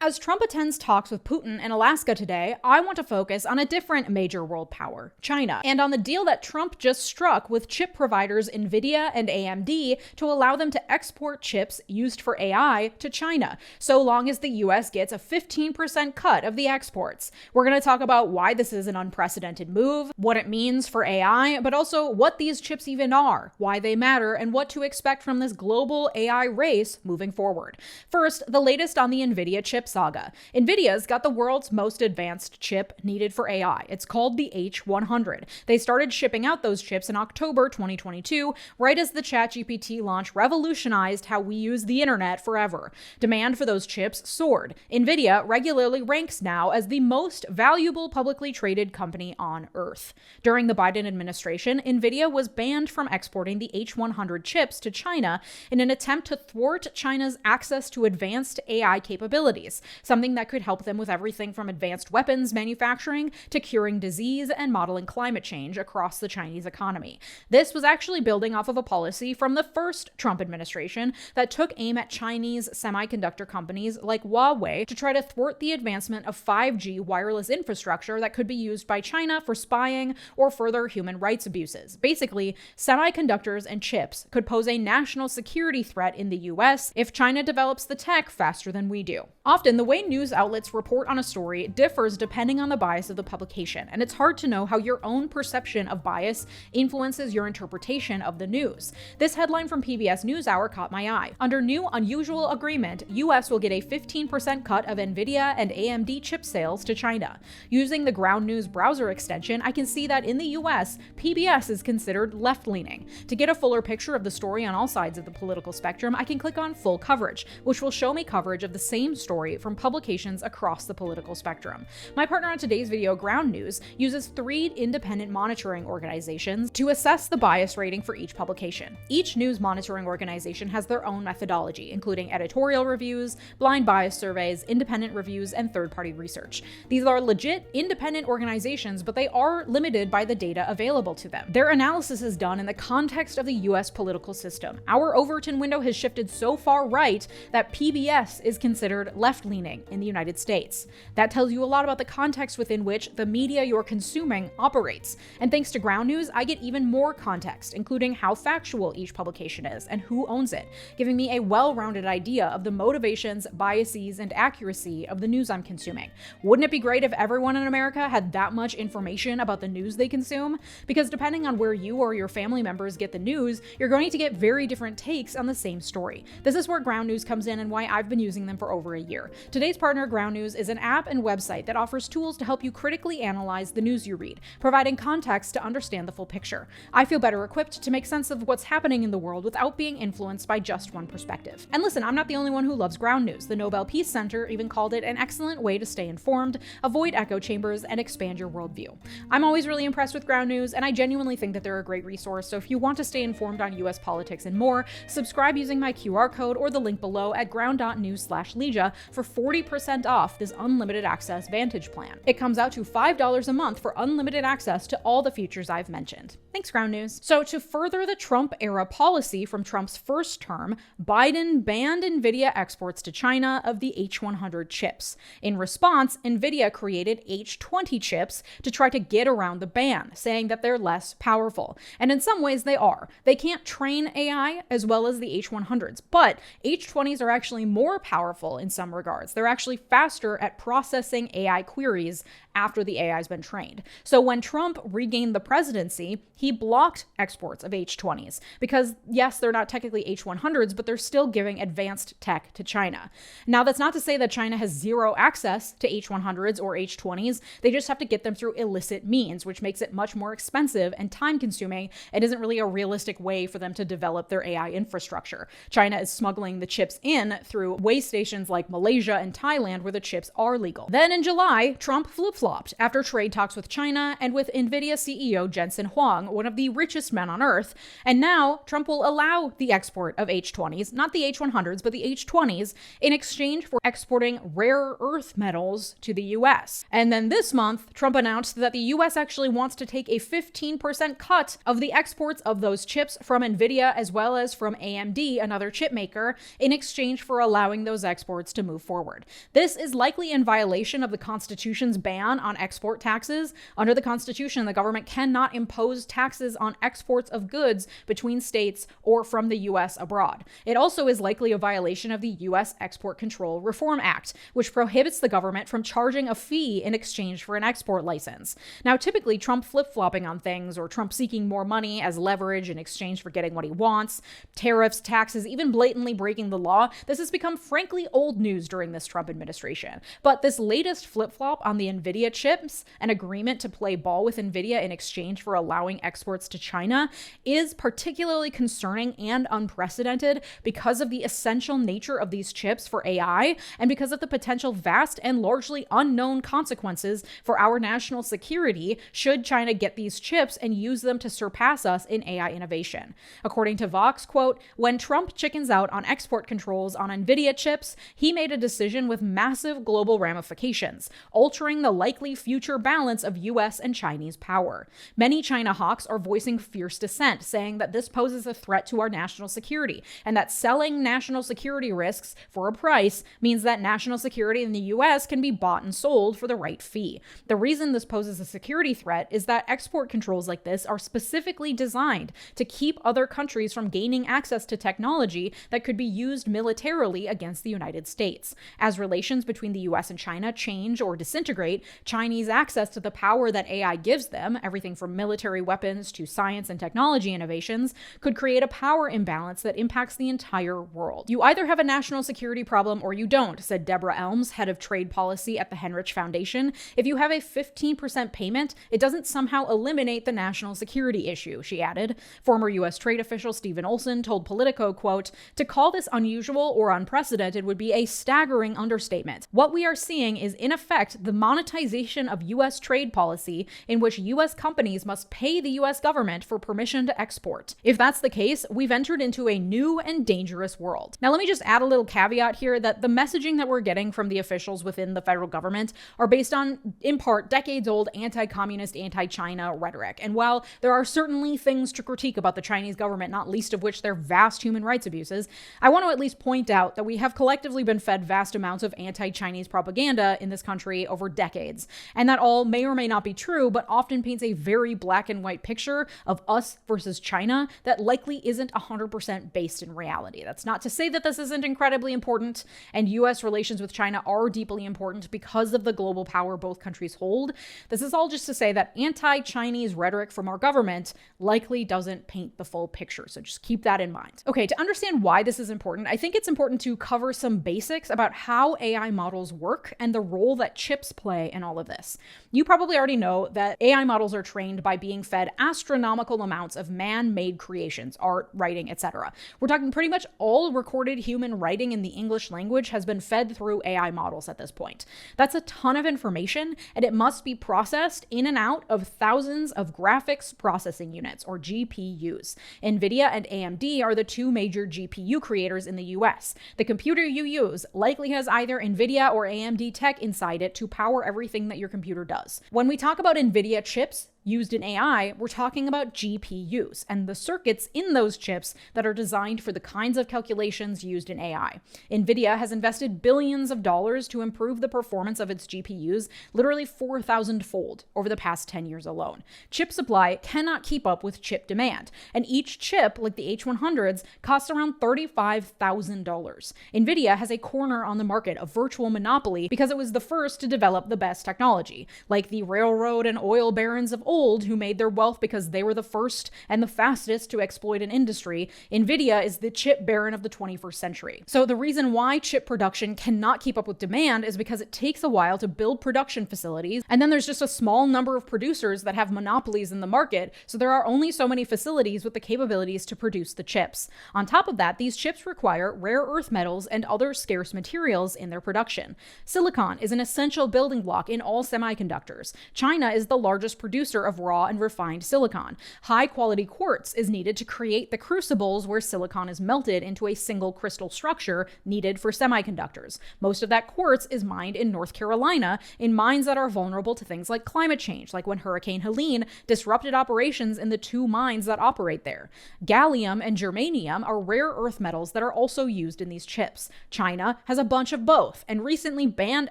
As Trump attends talks with Putin in Alaska today, I want to focus on a different major world power, China, and on the deal that Trump just struck with chip providers Nvidia and AMD to allow them to export chips used for AI to China, so long as the US gets a 15% cut of the exports. We're going to talk about why this is an unprecedented move, what it means for AI, but also what these chips even are, why they matter, and what to expect from this global AI race moving forward. First, the latest on the Nvidia chip saga. Nvidia's got the world's most advanced chip needed for AI. It's called the H100. They started shipping out those chips in October 2022, right as the ChatGPT launch revolutionized how we use the internet forever. Demand for those chips soared. Nvidia regularly ranks now as the most valuable publicly traded company on Earth. During the Biden administration, Nvidia was banned from exporting the H100 chips to China in an attempt to thwart China's access to advanced AI capabilities, something that could help them with everything from advanced weapons manufacturing to curing disease and modeling climate change across the Chinese economy. This was actually building off of a policy from the first Trump administration that took aim at Chinese semiconductor companies like Huawei to try to thwart the advancement of 5G wireless infrastructure that could be used by China for spying or further human rights abuses. Basically, semiconductors and chips could pose a national security threat in the US if China develops the tech faster than we do. Often, the way news outlets report on a story differs depending on the bias of the publication, and it's hard to know how your own perception of bias influences your interpretation of the news. This headline from PBS NewsHour caught my eye. Under new unusual agreement, US will get a 15% cut of Nvidia and AMD chip sales to China. Using the Ground News browser extension, I can see that in the US, PBS is considered left-leaning. To get a fuller picture of the story on all sides of the political spectrum, I can click on Full Coverage, which will show me coverage of the same story from publications across the political spectrum. My partner on today's video, Ground News, uses 3 independent monitoring organizations to assess the bias rating for each publication. Each news monitoring organization has their own methodology, including editorial reviews, blind bias surveys, independent reviews, and third-party research. These are legit, independent organizations, but they are limited by the data available to them. Their analysis is done in the context of the US political system. Our Overton window has shifted so far right that PBS is considered left-leaning in the United States. That tells you a lot about the context within which the media you're consuming operates. And thanks to Ground News, I get even more context, including how factual each publication is and who owns it, giving me a well-rounded idea of the motivations, biases, and accuracy of the news I'm consuming. Wouldn't it be great if everyone in America had that much information about the news they consume? Because depending on where you or your family members get the news, you're going to get very different takes on the same story. This is where Ground News comes in and why I've been using them for over a year. Today's partner, Ground News, is an app and website that offers tools to help you critically analyze the news you read, providing context to understand the full picture. I feel better equipped to make sense of what's happening in the world without being influenced by just one perspective. And listen, I'm not the only one who loves Ground News. The Nobel Peace Center even called it an excellent way to stay informed, avoid echo chambers, and expand your worldview. I'm always really impressed with Ground News, and I genuinely think that they're a great resource, so if you want to stay informed on US politics and more, subscribe using my QR code or the link below at ground.news/Leeja for 40% off this unlimited access Vantage plan. It comes out to $5 a month for unlimited access to all the features I've mentioned. Thanks, Ground News. So to further the Trump-era policy from Trump's first term, Biden banned Nvidia exports to China of the H100 chips. In response, Nvidia created H20 chips to try to get around the ban, saying that they're less powerful. And in some ways they are. They can't train AI as well as the H100s, but H20s are actually more powerful in some regards. They're actually faster at processing AI queries after the AI has been trained. So when Trump regained the presidency, he blocked exports of H20s because, yes, they're not technically H100s, but they're still giving advanced tech to China. Now, that's not to say that China has zero access to H100s or H20s. They just have to get them through illicit means, which makes it much more expensive and time-consuming and isn't really a realistic way for them to develop their AI infrastructure. China is smuggling the chips in through way stations like Malaysia and Thailand where the chips are legal. Then in July, Trump flip-flopped after trade talks with China and with Nvidia CEO Jensen Huang, one of the richest men on earth. And now Trump will allow the export of H20s, not the H100s, but the H20s, in exchange for exporting rare earth metals to the US. And then this month, Trump announced that the US actually wants to take a 15% cut of the exports of those chips from Nvidia as well as from AMD, another chip maker, in exchange for allowing those exports to move forward. forward. This is likely in violation of the Constitution's ban on export taxes. Under the Constitution, the government cannot impose taxes on exports of goods between states or from the U.S. abroad. It also is likely a violation of the U.S. Export Control Reform Act, which prohibits the government from charging a fee in exchange for an export license. Now, typically, Trump flip-flopping on things, or Trump seeking more money as leverage in exchange for getting what he wants, tariffs, taxes, even blatantly breaking the law, this has become frankly old news during this Trump administration. But this latest flip-flop on the NVIDIA chips, an agreement to play ball with NVIDIA in exchange for allowing exports to China, is particularly concerning and unprecedented because of the essential nature of these chips for AI and because of the potential vast and largely unknown consequences for our national security should China get these chips and use them to surpass us in AI innovation. According to Vox, quote, "When Trump chickens out on export controls on NVIDIA chips, he made a decision with massive global ramifications, altering the likely future balance of US and Chinese power. Many China hawks are voicing fierce dissent, saying that this poses a threat to our national security, and that selling national security risks for a price means that national security in the US can be bought and sold for the right fee. The reason this poses a security threat is that export controls like this are specifically designed to keep other countries from gaining access to technology that could be used militarily against the United States. As relations between the US and China change or disintegrate, Chinese access to the power that AI gives them, everything from military weapons to science and technology innovations, could create a power imbalance that impacts the entire world. You either have a national security problem or you don't," said Deborah Elms, head of trade policy at the Henrich Foundation. "If you have a 15% payment, it doesn't somehow eliminate the national security issue," she added. Former U.S. trade official Stephen Olson told Politico, quote, "To call this unusual or unprecedented would be a staggering understatement. What we are seeing is, in effect, the monetization of U.S. trade policy in which U.S. companies must pay the U.S. government for permission to export. If that's the case, we've entered into a new and dangerous world." Now, let me just add a little caveat here that the messaging that we're getting from the officials within the federal government are based on, in part, decades-old anti-communist, anti-China rhetoric. And while there are certainly things to critique about the Chinese government, not least of which their vast human rights abuses, I want to at least point out that we have collectively been fed vast amounts of anti-Chinese propaganda in this country over decades. And that all may or may not be true, but often paints a very black and white picture of us versus China that likely isn't 100% based in reality. That's not to say that this isn't incredibly important, and U.S. relations with China are deeply important because of the global power both countries hold. This is all just to say that anti-Chinese rhetoric from our government likely doesn't paint the full picture, so just keep that in mind. Okay, to understand why this is important, I think it's important to cover some basics about how AI models work and the role that chips play in all of this. You probably already know that AI models are trained by being fed astronomical amounts of man-made creations, art, writing, etc. We're talking pretty much all recorded human writing in the English language has been fed through AI models at this point. That's a ton of information, and it must be processed in and out of thousands of graphics processing units, or GPUs. NVIDIA and AMD are the two major GPU creators in the US. The computer you use likely has either NVIDIA or AMD tech inside it to power everything that your computer does. When we talk about NVIDIA chips used in AI, we're talking about GPUs and the circuits in those chips that are designed for the kinds of calculations used in AI. NVIDIA has invested billions of dollars to improve the performance of its GPUs, literally 4,000-fold over the past 10 years alone. Chip supply cannot keep up with chip demand, and each chip, like the H100s, costs around $35,000. NVIDIA has a corner on the market, a virtual monopoly, because it was the first to develop the best technology, like the railroad and oil barons of old who made their wealth because they were the first and the fastest to exploit an industry. NVIDIA is the chip baron of the 21st century. So the reason why chip production cannot keep up with demand is because it takes a while to build production facilities, and then there's just a small number of producers that have monopolies in the market, so there are only so many facilities with the capabilities to produce the chips. On top of that, these chips require rare earth metals and other scarce materials in their production. Silicon is an essential building block in all semiconductors. China is the largest producer of raw and refined silicon. High-quality quartz is needed to create the crucibles where silicon is melted into a single crystal structure needed for semiconductors. Most of that quartz is mined in North Carolina in mines that are vulnerable to things like climate change, like when Hurricane Helene disrupted operations in the 2 mines that operate there. Gallium and germanium are rare earth metals that are also used in these chips. China has a bunch of both and recently banned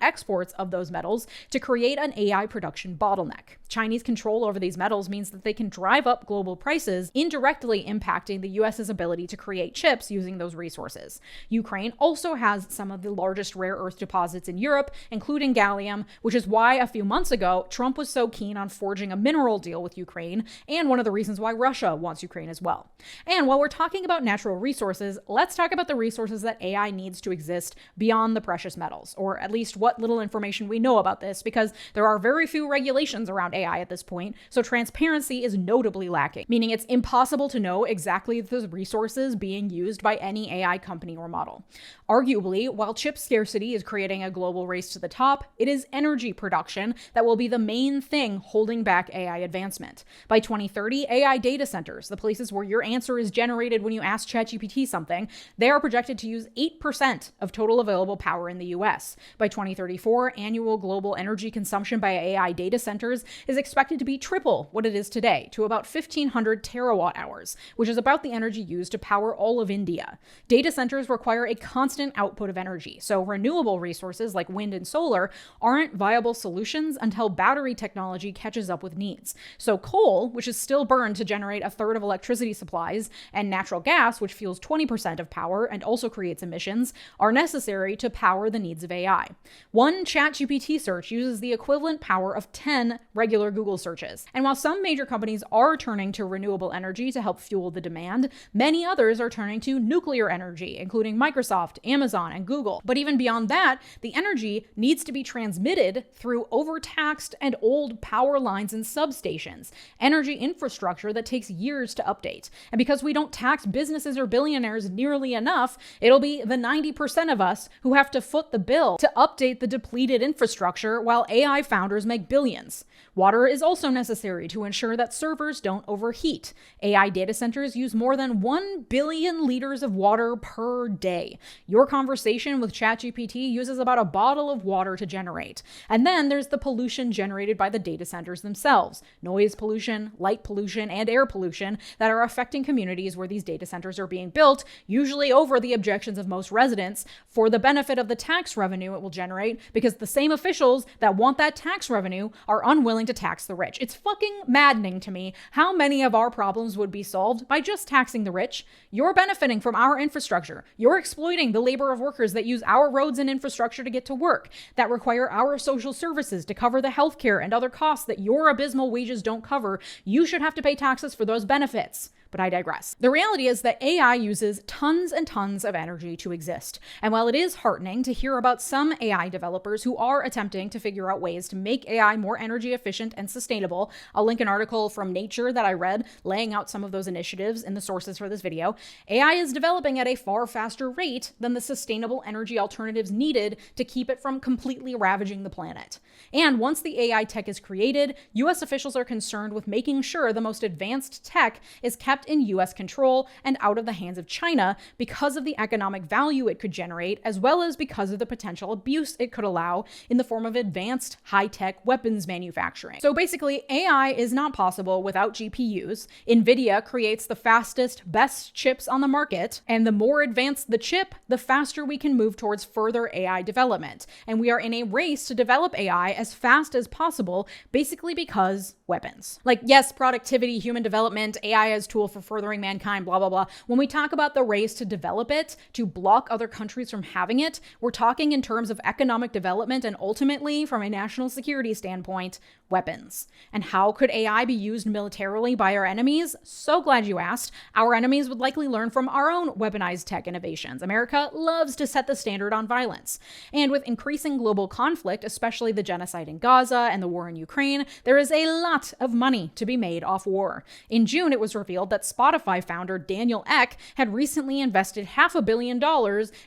exports of those metals to create an AI production bottleneck. Chinese control over these metals means that they can drive up global prices, indirectly impacting the US's ability to create chips using those resources. Ukraine also has some of the largest rare earth deposits in Europe, including gallium, which is why a few months ago, Trump was so keen on forging a mineral deal with Ukraine, and one of the reasons why Russia wants Ukraine as well. And while we're talking about natural resources, let's talk about the resources that AI needs to exist beyond the precious metals, or at least what little information we know about this, because there are very few regulations around AI at this point, so transparency is notably lacking, meaning it's impossible to know exactly the resources being used by any AI company or model. Arguably, while chip scarcity is creating a global race to the top, it is energy production that will be the main thing holding back AI advancement. By 2030, AI data centers, the places where your answer is generated when you ask ChatGPT something, they are projected to use 8% of total available power in the US. By 2034, annual global energy consumption by AI data centers is expected to be triple what it is today, to about 1,500 terawatt hours, which is about the energy used to power all of India. Data centers require a constant output of energy, so renewable resources like wind and solar aren't viable solutions until battery technology catches up with needs. So coal, which is still burned to generate a third of electricity supplies, and natural gas, which fuels 20% of power and also creates emissions, are necessary to power the needs of AI. One ChatGPT search uses the equivalent power of 10 regular Google searches. And while some major companies are turning to renewable energy to help fuel the demand, many others are turning to nuclear energy, including Microsoft, Amazon, and Google. But even beyond that, the energy needs to be transmitted through overtaxed and old power lines and substations, energy infrastructure that takes years to update. And because we don't tax businesses or billionaires nearly enough, it'll be the 90% of us who have to foot the bill to update the depleted infrastructure while AI founders make billions. Water is also necessary to ensure that servers don't overheat. AI data centers use more than 1 billion liters of water per day. Your conversation with ChatGPT uses about a bottle of water to generate. And then there's the pollution generated by the data centers themselves. Noise pollution, light pollution, and air pollution that are affecting communities where these data centers are being built, usually over the objections of most residents, for the benefit of the tax revenue it will generate, because the same officials that want that tax revenue are unwilling to tax the rich. It's fucking maddening to me how many of our problems would be solved by just taxing the rich. You're benefiting from our infrastructure. You're exploiting the labor of workers that use our roads and infrastructure to get to work, that require our social services to cover the healthcare and other costs that your abysmal wages don't cover. You should have to pay taxes for those benefits. But I digress. The reality is that AI uses tons and tons of energy to exist. And while it is heartening to hear about some AI developers who are attempting to figure out ways to make AI more energy efficient and sustainable, I'll link an article from Nature that I read laying out some of those initiatives in the sources for this video. AI is developing at a far faster rate than the sustainable energy alternatives needed to keep it from completely ravaging the planet. And once the AI tech is created, US officials are concerned with making sure the most advanced tech is kept in US control and out of the hands of China because of the economic value it could generate, as well as because of the potential abuse it could allow in the form of advanced high-tech weapons manufacturing. So basically, AI is not possible without GPUs. NVIDIA creates the fastest, best chips on the market, and the more advanced the chip, the faster we can move towards further AI development. And we are in a race to develop AI as fast as possible, basically because weapons. Like, yes, productivity, human development, AI as tool for furthering mankind, blah, blah, blah. When we talk about the race to develop it, to block other countries from having it, we're talking in terms of economic development and ultimately, from a national security standpoint, weapons. And how could AI be used militarily by our enemies? So glad you asked. Our enemies would likely learn from our own weaponized tech innovations. America loves to set the standard on violence. And with increasing global conflict, especially the genocide in Gaza and the war in Ukraine, there is a lot of money to be made off war. In June, it was revealed that that Spotify founder Daniel Ek had recently invested $500 million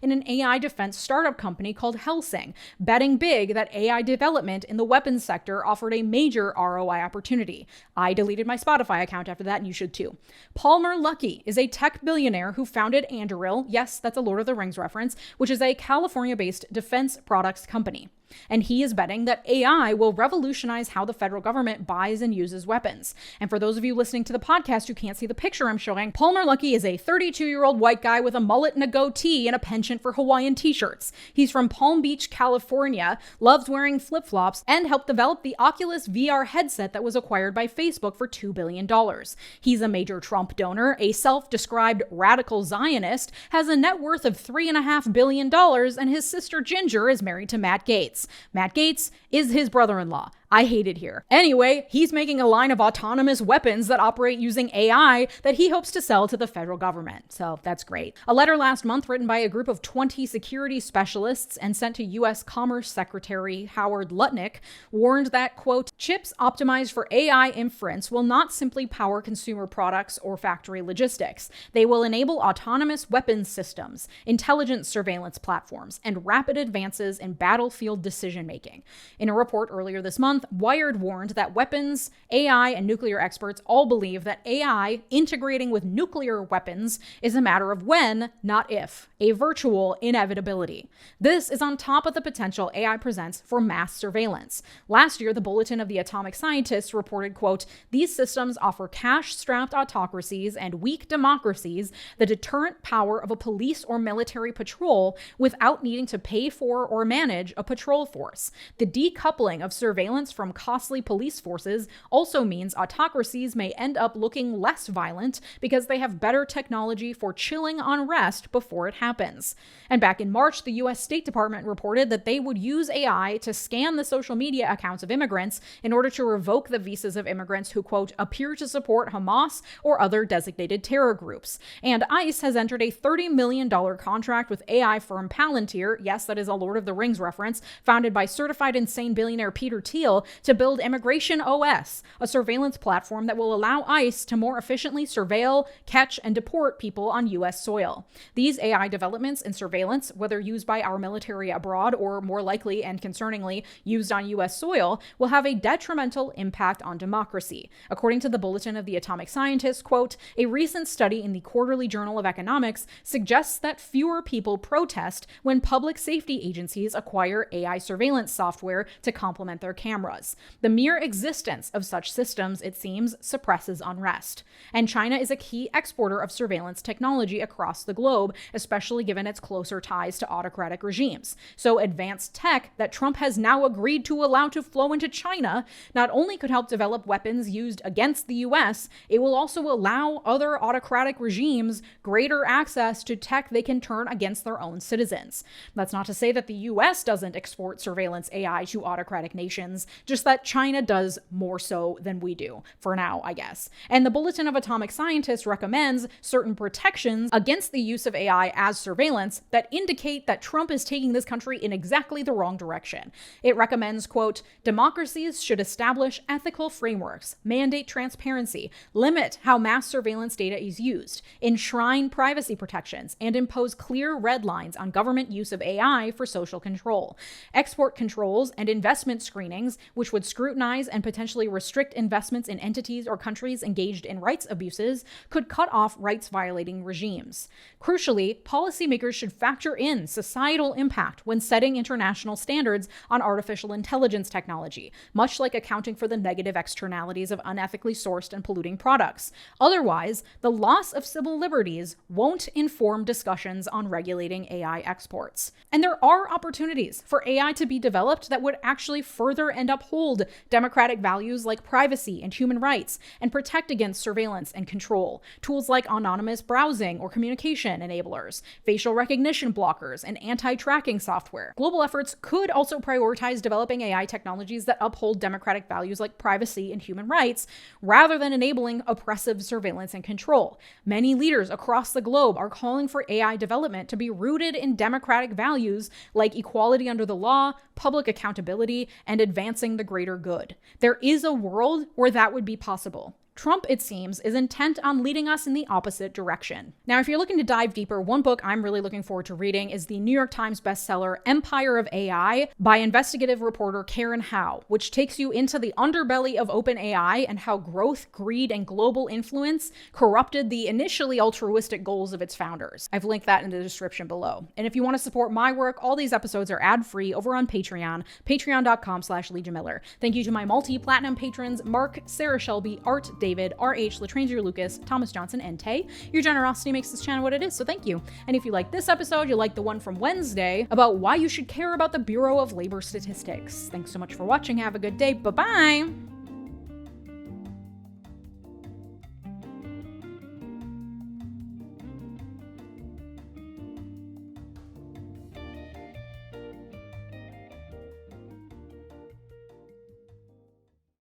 in an AI defense startup company called Helsing, betting big that AI development in the weapons sector offered a major ROI opportunity. I deleted my Spotify account after that, and you should too. Palmer Luckey is a tech billionaire who founded Anduril, yes, that's a Lord of the Rings reference, which is a California-based defense products company. And he is betting that AI will revolutionize how the federal government buys and uses weapons. And for those of you listening to the podcast who can't see the picture I'm showing, Palmer Luckey is a 32-year-old white guy with a mullet and a goatee and a penchant for Hawaiian t-shirts. He's from Palm Beach, California, loves wearing flip-flops, and helped develop the Oculus VR headset that was acquired by Facebook for $2 billion. He's a major Trump donor, a self-described radical Zionist, has a net worth of $3.5 billion, and his sister Ginger is married to Matt Gaetz. Matt Gaetz is his brother-in-law. I hate it here. Anyway, he's making a line of autonomous weapons that operate using AI that he hopes to sell to the federal government. So that's great. A letter last month written by a group of 20 security specialists and sent to U.S. Commerce Secretary Howard Lutnick warned that, quote, chips optimized for AI inference will not simply power consumer products or factory logistics. They will enable autonomous weapons systems, intelligence surveillance platforms, and rapid advances in battlefield decision-making. In a report earlier this month, Wired warned that weapons, AI, and nuclear experts all believe that AI integrating with nuclear weapons is a matter of when, not if, a virtual inevitability. This is on top of the potential AI presents for mass surveillance. Last year, the Bulletin of the Atomic Scientists reported, quote, these systems offer cash-strapped autocracies and weak democracies the deterrent power of a police or military patrol without needing to pay for or manage a patrol force. The decoupling of surveillance from costly police forces also means autocracies may end up looking less violent because they have better technology for chilling unrest before it happens. And back in March, the U.S. State Department reported that they would use AI to scan the social media accounts of immigrants in order to revoke the visas of immigrants who, quote, appear to support Hamas or other designated terror groups. And ICE has entered a $30 million contract with AI firm Palantir, yes, that is a Lord of the Rings reference, founded by certified insane billionaire Peter Thiel, to build Immigration OS, a surveillance platform that will allow ICE to more efficiently surveil, catch, and deport people on U.S. soil. These AI developments in surveillance, whether used by our military abroad or more likely and concerningly used on U.S. soil, will have a detrimental impact on democracy. According to the Bulletin of the Atomic Scientists, quote, a recent study in the Quarterly Journal of Economics suggests that fewer people protest when public safety agencies acquire AI surveillance software to complement their cameras. The mere existence of such systems, it seems, suppresses unrest. And China is a key exporter of surveillance technology across the globe, especially given its closer ties to autocratic regimes. So advanced tech that Trump has now agreed to allow to flow into China not only could help develop weapons used against the US, it will also allow other autocratic regimes greater access to tech they can turn against their own citizens. That's not to say that the US doesn't export surveillance AI to autocratic nations, just that China does more so than we do, for now, I guess. And the Bulletin of Atomic Scientists recommends certain protections against the use of AI as surveillance that indicate that Trump is taking this country in exactly the wrong direction. It recommends, quote, democracies should establish ethical frameworks, mandate transparency, limit how mass surveillance data is used, enshrine privacy protections, and impose clear red lines on government use of AI for social control. Export controls and investment screenings, which would scrutinize and potentially restrict investments in entities or countries engaged in rights abuses, could cut off rights-violating regimes. Crucially, policymakers should factor in societal impact when setting international standards on artificial intelligence technology, much like accounting for the negative externalities of unethically sourced and polluting products. Otherwise, the loss of civil liberties won't inform discussions on regulating AI exports. And there are opportunities for AI to be developed that would actually further and uphold democratic values like privacy and human rights and protect against surveillance and control. Tools like anonymous browsing or communication enablers, facial recognition blockers, and anti-tracking software. Global efforts could also prioritize developing AI technologies that uphold democratic values like privacy and human rights, rather than enabling oppressive surveillance and control. Many leaders across the globe are calling for AI development to be rooted in democratic values like equality under the law, public accountability, and advancing the greater good. There is a world where that would be possible. Trump, it seems, is intent on leading us in the opposite direction. Now, if you're looking to dive deeper, one book I'm really looking forward to reading is the New York Times bestseller Empire of AI by investigative reporter Karen Hao, which takes you into the underbelly of OpenAI and how growth, greed, and global influence corrupted the initially altruistic goals of its founders. I've linked that in the description below. And if you want to support my work, all these episodes are ad-free over on Patreon, patreon.com/LeejaMiller. Thank you to my multi-platinum patrons, Mark, Sarah Shelby, Art, David, R.H., Latranger Lucas, Thomas Johnson, and Tay. Your generosity makes this channel what it is, so thank you. And if you like this episode, you'll like the one from Wednesday about why you should care about the Bureau of Labor Statistics. Thanks so much for watching. Have a good day. Bye-bye.